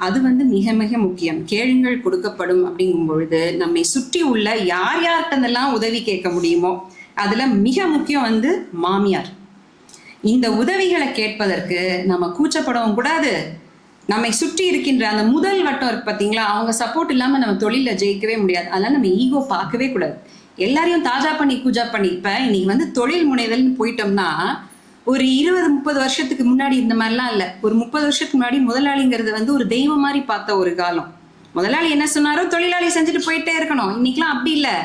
அது வந்து மிக மிக முக்கியம். கேளுங்கள் கொடுக்கப்படும் அப்படிங்கும் பொழுது நம்மை சுற்றி உள்ள யார் யார்கிட்டதெல்லாம் உதவி கேட்க முடியுமோ அதுல மிக முக்கியம் வந்து மாமியார். இந்த உதவிகளை கேட்பதற்கு நம்ம கூச்சப்படவும் கூடாது. நம்மை சுற்றி இருக்கின்ற அந்த முதல் வட்டம் இருக்கு பார்த்தீங்களா, அவங்க சப்போர்ட் இல்லாம நம்ம தொழில ஜெயிக்கவே முடியாது. அதனால நம்ம ஈகோ பார்க்கவே கூடாது. எல்லாரையும் தாஜா பண்ணி கூஜா பண்ணி இப்ப இன்னைக்கு வந்து தொழில் முனைதல்னு போயிட்டோம்னா ஒரு 20-30 வருஷத்துக்கு முன்னாடி இந்த மாதிரிலாம் இல்லை. ஒரு 30 வருஷத்துக்கு முன்னாடி முதலாளிங்கிறது வந்து ஒரு தெய்வம் மாதிரி பார்த்த ஒரு காலம். முதலாளி என்ன சொன்னாரோ தொழிலாளி செஞ்சுட்டு போயிட்டே இருக்கணும். இன்னைக்கெல்லாம் அப்படி இல்லை.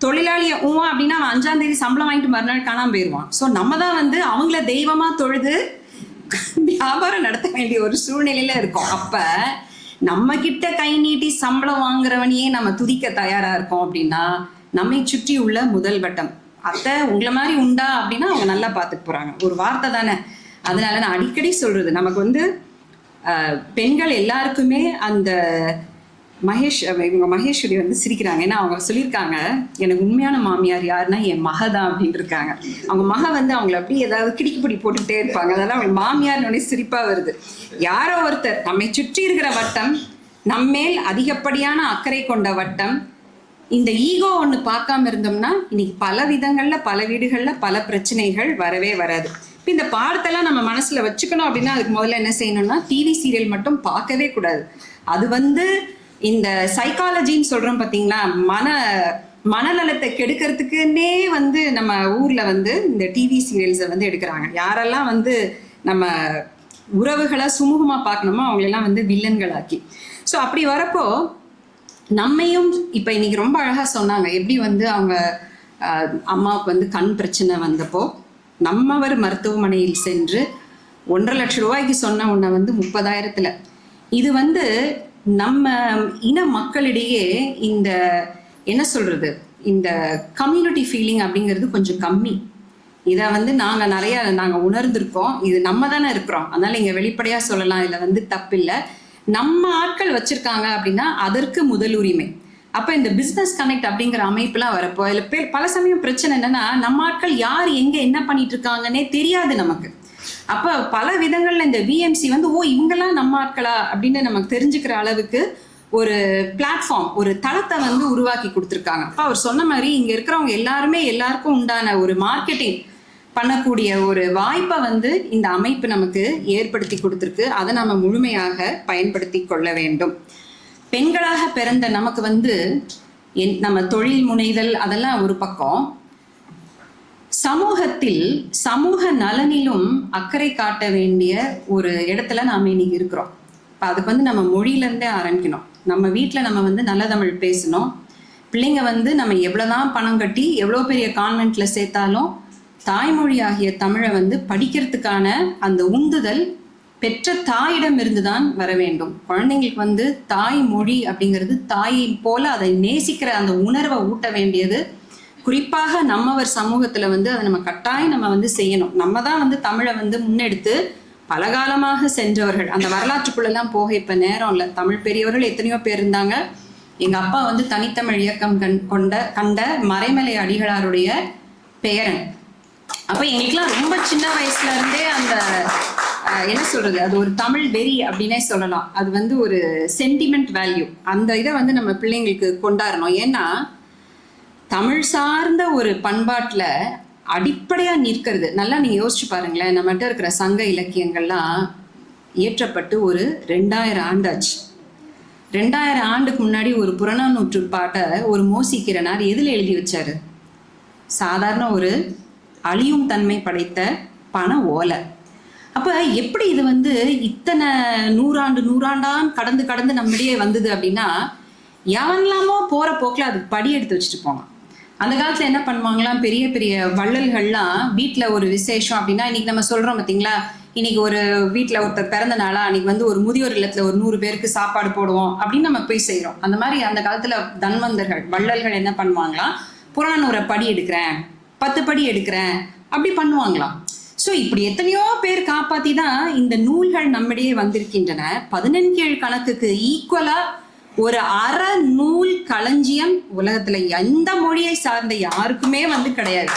தொழிலாளிய அப்படின்னா அவன் 5ஆம் தேதி சம்பளம் வாங்கிட்டு மறுநாள் காணாம போயிடுவான். ஸோ நம்ம தான் வந்து அவங்கள தெய்வமா தொழுது வியாபாரம் நடத்த வேண்டிய ஒரு சூழ்நிலையில இருக்கோம். அப்ப நம்ம கிட்ட கை நீட்டி சம்பளம் வாங்குறவனையே நம்ம துதிக்க தயாரா இருக்கோம் அப்படின்னா நம்மை சுற்றி உள்ள முதல் வட்டம் அத்தை உங்களை மாதிரி உண்டா அப்படின்னா அவங்க நல்லா பார்த்துட்டு போறாங்க. ஒரு வார்த்தை தானே. அதனால நான் அடிக்கடி சொல்றது, நமக்கு வந்து பெண்கள் எல்லாருக்குமே அந்த இவங்க மகேஸ்வரி வந்து சிரிக்கிறாங்க. ஏன்னா அவங்க சொல்லியிருக்காங்க, எனக்கு உண்மையான மாமியார் யாருன்னா என் மக தான் அப்படின்னு இருக்காங்க. அவங்க மக வந்து அவங்கள அப்படியே ஏதாவது கிடிக்குப்பிடி போட்டுக்கிட்டே இருப்பாங்க. அதெல்லாம் அவங்க மாமியார்னு சிரிப்பா வருது. யாரோ ஒருத்தர் நம்மை சுற்றி இருக்கிற வட்டம், நம்மேல் அதிகப்படியான அக்கறை கொண்ட வட்டம், இந்த ஈகோ ஒன்று பார்க்காம இருந்தோம்னா இன்னைக்கு பல விதங்கள்ல பல வீடுகள்ல பல பிரச்சனைகள் வரவே வராது. இப்போ இந்த பாடத்தெல்லாம் நம்ம மனசுல வச்சுக்கணும் அப்படின்னா அதுக்கு முதல்ல என்ன செய்யணும்னா டிவி சீரியல் மட்டும் பார்க்கவே கூடாது. அது வந்து இந்த சைக்காலஜின்னு சொல்றோம் பார்த்தீங்களா, மனநலத்தை கெடுக்கிறதுக்குன்னே வந்து நம்ம ஊர்ல வந்து இந்த டிவி சீரியல்ஸை வந்து எடுக்கிறாங்க. யாரெல்லாம் வந்து நம்ம உறவுகளை சுமூகமா பார்க்கணுமோ அவங்களெல்லாம் வந்து வில்லன்களாக்கி. ஸோ அப்படி வரப்போ நம்மையும் இப்போ இன்னைக்கு ரொம்ப அழகா சொன்னாங்க, எப்படி வந்து அவங்க அம்மாவுக்கு வந்து கண் பிரச்சனை வந்தப்போ நம்மவர் மருத்துவமனையில் சென்று 1.5 லட்சம் ரூபாய்க்கு சொன்ன உன்னை வந்து 30,000. இது வந்து நம்ம இன மக்களிடையே இந்த என்ன சொல்றது, இந்த கம்யூனிட்டி ஃபீலிங் அப்படிங்கிறது கொஞ்சம் கம்மி. இதை வந்து நாங்கள் உணர்ந்திருக்கோம். இது நம்ம தானே இருக்கிறோம், அதனால இங்கே வெளிப்படையாக சொல்லலாம். இதில் வந்து தப்பில்லை. நம்ம ஆட்கள் வச்சிருக்காங்க அப்படின்னா அதற்கு முதல் உரிமை. அப்போ இந்த பிஸ்னஸ் கனெக்ட் அப்படிங்கிற அமைப்புலாம் வரப்போ இதில் பல சமயம் பிரச்சனை என்னன்னா நம்ம ஆட்கள் யார் எங்கே என்ன பண்ணிட்டு இருக்காங்கன்னே தெரியாது நமக்கு. அப்போ பல விதங்கள்ல இந்த விஎம்சி வந்து இவங்கெல்லாம் நம்ம ஆட்களா அப்படின்னு நமக்கு தெரிஞ்சுக்கிற அளவுக்கு ஒரு பிளாட்ஃபார்ம், ஒரு தளத்தை வந்து உருவாக்கி கொடுத்துருக்காங்க. அப்போ அவர் சொன்ன மாதிரி இங்கே இருக்கிறவங்க எல்லாருமே எல்லாருக்கும் உண்டான ஒரு மார்க்கெட்டிங் பண்ணக்கூடிய ஒரு வாய்ப்பை வந்து இந்த அமைப்பு நமக்கு ஏற்படுத்தி கொடுத்துருக்கு. அதை நம்ம முழுமையாக பயன்படுத்தி கொள்ள வேண்டும். பெண்களாக பிறந்த நமக்கு வந்து நம்ம தொழில் முனைதல் அதெல்லாம் ஒரு பக்கம், சமூகத்தில் சமூக நலனிலும் அக்கறை காட்ட வேண்டிய ஒரு இடத்துல நாம் இன்னைக்கு இருக்கிறோம். இப்போ அதுக்கு வந்து நம்ம மொழியிலேருந்தே ஆரம்பிக்கணும். நம்ம வீட்டில் நம்ம வந்து நல்ல தமிழ் பேசணும். பிள்ளைங்க வந்து நம்ம எவ்வளோதான் பணம் கட்டி எவ்வளோ பெரிய கான்வென்ட்ல சேர்த்தாலும் தாய்மொழி ஆகிய தமிழை வந்து படிக்கிறதுக்கான அந்த உந்துதல் பெற்ற தாயிடம் இருந்துதான் வர வேண்டும். குழந்தைங்களுக்கு வந்து தாய்மொழி அப்படிங்கிறது தாயை போல அதை நேசிக்கிற அந்த உணர்வை ஊட்ட வேண்டியது குறிப்பாக நம்மவர் சமூகத்துல வந்து அதை நம்ம கட்டாயம் நம்ம வந்து செய்யணும். நம்ம தான் வந்து தமிழை வந்து முன்னெடுத்து பலகாலமாக சென்றவர்கள். அந்த வரலாற்றுக்குள்ளெல்லாம் போக இப்ப நேரம் இல்லை. தமிழ் பெரியவர்கள் எத்தனையோ பேர் இருந்தாங்க. எங்க அப்பா வந்து தனித்தமிழ் இயக்கம் கண்ட மறைமலை அடிகளாருடைய பெயரன். அப்ப எங்களுக்குலாம் ரொம்ப சின்ன வயசுல இருந்தே அந்த என்ன சொல்றது, அது ஒரு தமிழ் வெறி அப்படின்னே சொல்லலாம். அது வந்து ஒரு சென்டிமெண்ட் வேல்யூ. அந்த இதை வந்து நம்ம பிள்ளைங்களுக்கு கொண்டாடணும். ஏன்னா தமிழ் சார்ந்த ஒரு பண்பாட்டுல அடிப்படையா நிற்கிறது. நல்லா நீங்க யோசிச்சு பாருங்களேன். நம்மகிட்ட இருக்கிற சங்க இலக்கியங்கள்லாம் இயற்றப்பட்டு ஒரு 2000 ஆண்டாச்சு. 2000 ஆண்டுக்கு முன்னாடி ஒரு புறநானூற்று பாட்டை ஒரு மோசிக்கிறனார் எதில் எழுதி வச்சாரு? சாதாரண ஒரு அழியும் தன்மை படைத்த பண ஓலை. அப்ப எப்படி இது வந்து இத்தனை நூறாண்டான் கடந்து நம்மிடையே வந்தது அப்படின்னா, எவன்லாமோ போற போக்கில் அதுக்கு படி எடுத்து வச்சுட்டு போனான். அந்த காலத்துல என்ன பண்ணுவாங்களாம், பெரிய பெரிய வள்ளல்கள்லாம் வீட்டுல ஒரு விசேஷம் அப்படின்னா, இன்னைக்கு நம்ம சொல்றோம் பார்த்தீங்களா, இன்னைக்கு ஒரு வீட்டுல ஒருத்தர் பிறந்த நாளா அன்னைக்கு வந்து ஒரு முதியோர் இல்லத்துல ஒரு 100 பேருக்கு சாப்பாடு போடுவோம் அப்படின்னு நம்ம போய் செய்யறோம். அந்த மாதிரி அந்த காலத்துல தன்வந்தர்கள் வள்ளல்கள் என்ன பண்ணுவாங்களாம், புறநானூரை படி எடுக்கிறேன், 10 படி எடுக்கிறேன் அப்படி பண்ணுவாங்களாம். ஸோ இப்படி எத்தனையோ பேர் காப்பாத்தி தான் இந்த நூல்கள் நம்மிடையே வந்திருக்கின்றன. 17 கணக்குக்கு ஈக்குவலா ஒரு நூல் களஞ்சியம் உலகத்துல எந்த மொழியை சார்ந்த யாருக்குமே வந்து கிடையாது.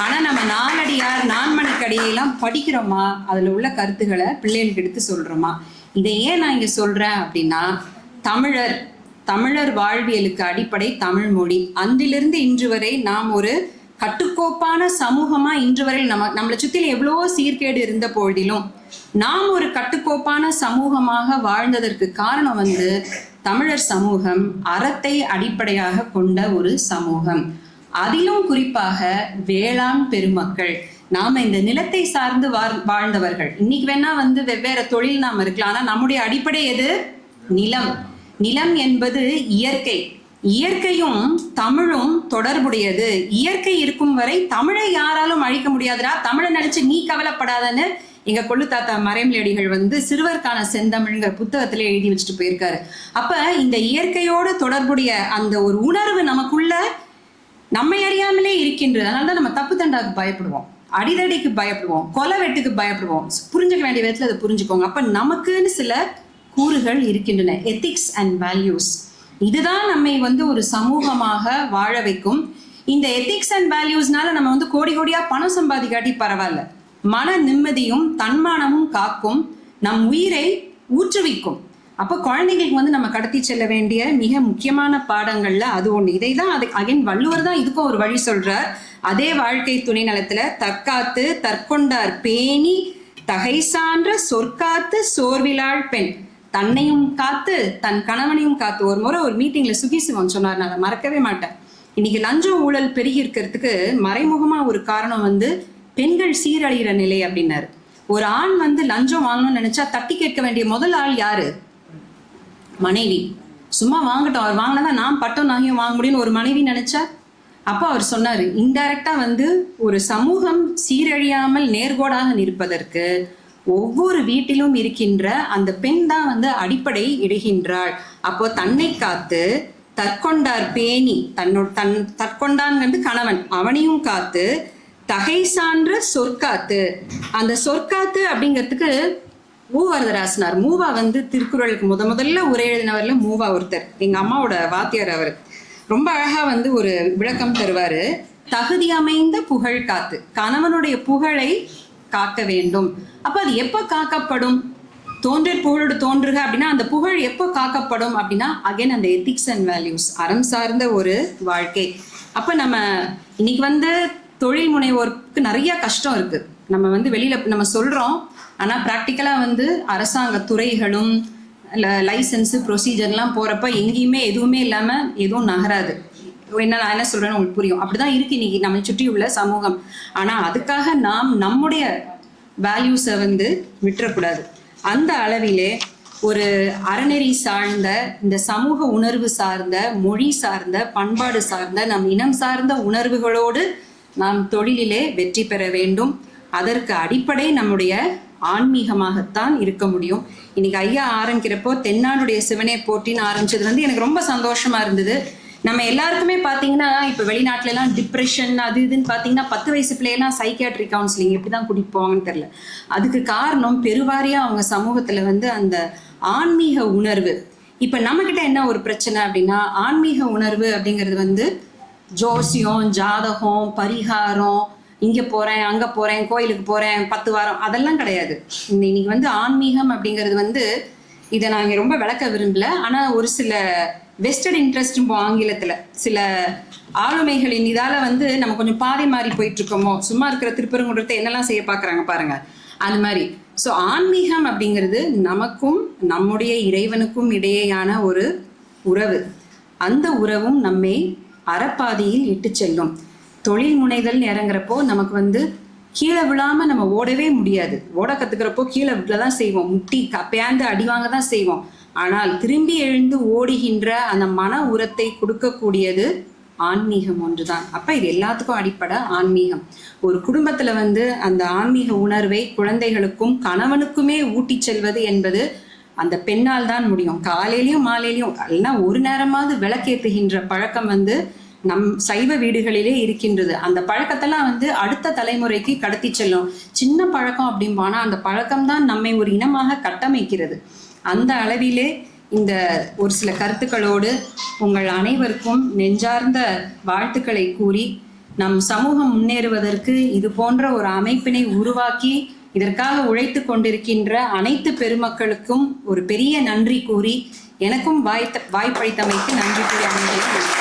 ஆனா நம்ம நாலடியார் நான்மணிக்கடியெல்லாம் படிக்கிறோமா, அதுல உள்ள கருத்துக்களை பிள்ளைகளுக்கு எடுத்து சொல்றோமா? இதை ஏன் நான் இங்க சொல்றேன் அப்படின்னா, தமிழர் வாழ்வியலுக்கு அடிப்படை தமிழ் மொழி. அன்றிலிருந்து இன்று வரை நாம் ஒரு கட்டுக்கோப்பான சமூகமா இன்று வரை நம்மளை சுற்றில எவ்வளவோ சீர்கேடு இருந்த பொழுதிலும் நாம் ஒரு கட்டுக்கோப்பான சமூகமாக வாழ்ந்ததற்கு காரணம் தமிழர் சமூகம் அறத்தை அடிப்படையாக கொண்ட ஒரு சமூகம். அதிலும் குறிப்பாக வேளாண் பெருமக்கள், நாம இந்த நிலத்தை சார்ந்து வாழ்ந்தவர்கள். இன்னைக்கு வேணா வெவ்வேறு தொழில் நாம இருக்கலாம், ஆனா நம்முடைய அடிப்படை எது? நிலம். நிலம் என்பது இயற்கை. இயற்கையும் தமிழும் தொடர்புடையது. இயற்கை இருக்கும் வரை தமிழை யாராலும் அழிக்க முடியாதுடா, தமிழை நினைச்சு நீ கவலைப்படாதன்னு எங்க கொள்ளு தாத்தா மறைமலையடிகள் சிறுவர்க்கான செந்தமிழ்ங்கிற புத்தகத்திலே எழுதி வச்சுட்டு போயிருக்காரு. அப்ப இந்த இயற்கையோடு தொடர்புடைய அந்த ஒரு உணர்வு நமக்குள்ள நம்மை அறியாமலே இருக்கின்றது. அதனாலதான் நம்ம தப்பு தண்டாக்கு பயப்படுவோம், அடிதடிக்கு பயப்படுவோம், கொலை வெட்டுக்கு பயப்படுவோம். புரிஞ்சுக்க வேண்டிய விதத்துல அதை புரிஞ்சுக்கோங்க. அப்ப நமக்குன்னு சில கூறுகள் இருக்கின்றன, எத்திக்ஸ் அண்ட் வேல்யூஸ். இதுதான் நம்மை ஒரு சமூகமாக வாழ வைக்கும். இந்த எத்திக்ஸ் அண்ட் வேல்யூஸ்னால நம்ம கோடி கோடியா பணம் சம்பாதிக்காட்டி பரவாயில்ல, மன நிம்மதியும் தன்மானமும் காக்கும், நம் உயிரை ஊற்றுவிக்கும். அப்போ குழந்தைங்களுக்கு நம்ம கடத்தி செல்ல வேண்டிய மிக முக்கியமான பாடங்கள்ல அது ஒண்ணு. இதை தான் அகைன் வள்ளுவர் தான் இதுக்கும் ஒரு வழி சொல்றார். அதே வாழ்க்கை துணை நலத்துல தற்காத்து தற்கொண்டார் பேணி தகை சான்ற சொற்காத்து சோர்விலாள் பெண், தன்னையும் காத்து தன் கணவனையும் காத்து. ஒரு முறை ஒரு மீட்டிங்ல சுகிசிவம் சொன்னார், நான் அதை மறக்கவே மாட்டேன். இன்னைக்கு லஞ்சம் ஊழல் பெருகி இருக்கிறதுக்கு மறைமுகமா ஒரு காரணம் பெண்கள் சீரழிகிற நிலை அப்படின்னாரு. ஒரு ஆண் லஞ்சம் வாங்கணும்னு நினைச்சா தட்டி கேட்க வேண்டிய முதல் ஆள் யாரு? மனைவி. சும்மா வாங்கட்டும், அவர் வாங்கினதான் நான் பட்டம் நகையும் வாங்க முடியும்னு ஒரு மனைவி நினைச்சா. அப்போ அவர் சொன்னாரு, இன்டைரக்டா ஒரு சமூகம் சீரழியாமல் நேர்கோடாக நிற்பதற்கு ஒவ்வொரு வீட்டிலும் இருக்கின்ற அந்த பெண் தான் அடிப்படை இடுகின்றாள். அப்போ தன்னை காத்து தற்கொண்டார் பேணி, தற்கொண்டான் கணவன், அவனையும் காத்து தகை சான்ற சொற்காத்து. அந்த சொற்காத்து அப்படிங்கிறதுக்கு மூவரதராசனார், மூவா திருக்குறளுக்கு முதல்ல உரை எழுதினவர்ல மூவா ஒருத்தர், எங்க அம்மாவோட வாத்தியார். அவர் ரொம்ப அழகா ஒரு விளக்கம் தருவாரு. தகுதி அமைந்த புகழ் காத்து, கணவனுடைய புகழை காக்க வேண்டும். அப்ப அது எப்ப காக்கப்படும்? தோன்றற் புகழோடு தோன்றுக அப்படின்னா அந்த புகழ் எப்போ காக்கப்படும் அப்படின்னா அகைன் அந்த எத்திக்ஸ் அண்ட் வேல்யூஸ், அறம் சார்ந்த ஒரு வாழ்க்கை. அப்ப நம்ம இன்னைக்கு தொழில் முனைவோருக்கு நிறைய கஷ்டம் இருக்கு. நம்ம வெளியில நம்ம சொல்றோம், ஆனா ப்ராக்டிக்கலா அரசாங்க துறைகளும் லைசன்ஸ் ப்ரொசீஜர்லாம் போறப்ப எங்கேயுமே எதுவுமே இல்லாம எதுவும் நகராது. நான் என்ன சொல்றேன்னு உங்களுக்கு புரியும். அப்படிதான் இருக்கு இன்னைக்கு நம்ம சுற்றி உள்ள சமூகம். ஆனா அதுக்காக நாம் நம்முடைய வேல்யூஸை விட்டுறக்கூடாது. அந்த அளவிலே ஒரு அறநெறி சார்ந்த, இந்த சமூக உணர்வு சார்ந்த, மொழி சார்ந்த, பண்பாடு சார்ந்த, நம் இனம் சார்ந்த உணர்வுகளோடு நாம் தொழிலிலே வெற்றி பெற வேண்டும். அதற்கு அடிப்படை நம்முடைய ஆன்மீகமாகத்தான் இருக்க முடியும். இன்னைக்கு ஐயா ஆரம்பிக்கிறப்போ தென்னாடுடைய சிவனே போற்றின்னு ஆரம்பிச்சது எனக்கு ரொம்ப சந்தோஷமா இருந்தது. நம்ம எல்லாருக்குமே பார்த்தீங்கன்னா இப்போ வெளிநாட்டுல எல்லாம் டிப்ரெஷன் அது இதுன்னு பார்த்தீங்கன்னா 10 வயசு பிள்ளையெல்லாம் சைக்கியாட்ரி கவுன்சிலிங் எப்படிதான் கூட்டிட்டு போவாங்கன்னு தெரியல. அதுக்கு காரணம் பெருவாரியா அவங்க சமூகத்துல அந்த ஆன்மீக உணர்வு. இப்ப நம்ம கிட்ட என்ன ஒரு பிரச்சனை அப்படின்னா, ஆன்மீக உணர்வு அப்படிங்கிறது ஜோசியம், ஜாதகம், பரிகாரம், இங்க போறேன் அங்க போறேன் கோயிலுக்கு போறேன் 10 வாரம் அதெல்லாம் கிடையாது. இன்னைக்கு ஆன்மீகம் அப்படிங்கிறது இதை நான் ரொம்ப விளக்க விரும்பல. ஆனா ஒரு சில வெஸ்டர்ட் இன்ட்ரெஸ்ட் ஆங்கிலத்துல சில ஆளுமைகளின் இதால நம்ம கொஞ்சம் பாதை மாறி போயிட்டு இருக்கோமோ, சும்மா இருக்கிற திருப்பரங்குன்றத்தை என்னெல்லாம் செய்ய பாக்குறாங்க பாருங்க, அது மாதிரி. ஸோ ஆன்மீகம் அப்படிங்கிறது நமக்கும் நம்முடைய இறைவனுக்கும் இடையேயான ஒரு உறவு. அந்த உறவும் நம்மை அறப்பாதையில் இட்டு செல்லும். தொழில் முனைதல் இறங்குறப்போ நமக்கு கீழே விழாம நம்ம ஓடவே முடியாது. ஓட கத்துக்கிறப்போ கீழே விழதான் செய்வோம், முட்டி பேந்து அடிவாங்க தான் செய்வோம். ஆனால் திரும்பி எழுந்து ஓடுகின்ற அந்த மன உரத்தை கொடுக்கக்கூடியது ஆன்மீகம் ஒன்றுதான். அப்ப இது எல்லாத்துக்கும் அடிப்படை ஆன்மீகம். ஒரு குடும்பத்துல அந்த ஆன்மீக உணர்வை குழந்தைகளுக்கும் கணவனுக்குமே ஊட்டி செல்வது என்பது அந்த பெண்ணால் தான் முடியும். காலையிலயும் மாலையிலையும் எல்லாம் ஒரு நேரமாவது விளக்கேற்றுகின்ற பழக்கம் நம் சைவ வீடுகளிலே இருக்கின்றது. அந்த பழக்கத்தெல்லாம் அடுத்த தலைமுறைக்கு கடத்தி செல்லும். சின்ன பழக்கம் அப்படிம்பானா அந்த பழக்கம் தான் நம்மை ஒரு இனமாக கட்டமைக்கிறது. அந்த அளவிலே இந்த ஒரு சில கருத்துக்களோடு உங்கள் அனைவருக்கும் நெஞ்சார்ந்த வாழ்த்துக்களை கூறி, நம் சமூகம் முன்னேறுவதற்கு இது போன்ற ஒரு அமைப்பினை உருவாக்கி இதற்காக உழைத்து கொண்டிருக்கின்ற அனைத்து பெருமக்களுக்கும் ஒரு பெரிய நன்றி கூறி எனக்கும் வாய்ப்பளித்தமைக்கு நன்றி கூறி அமைகிறேன்.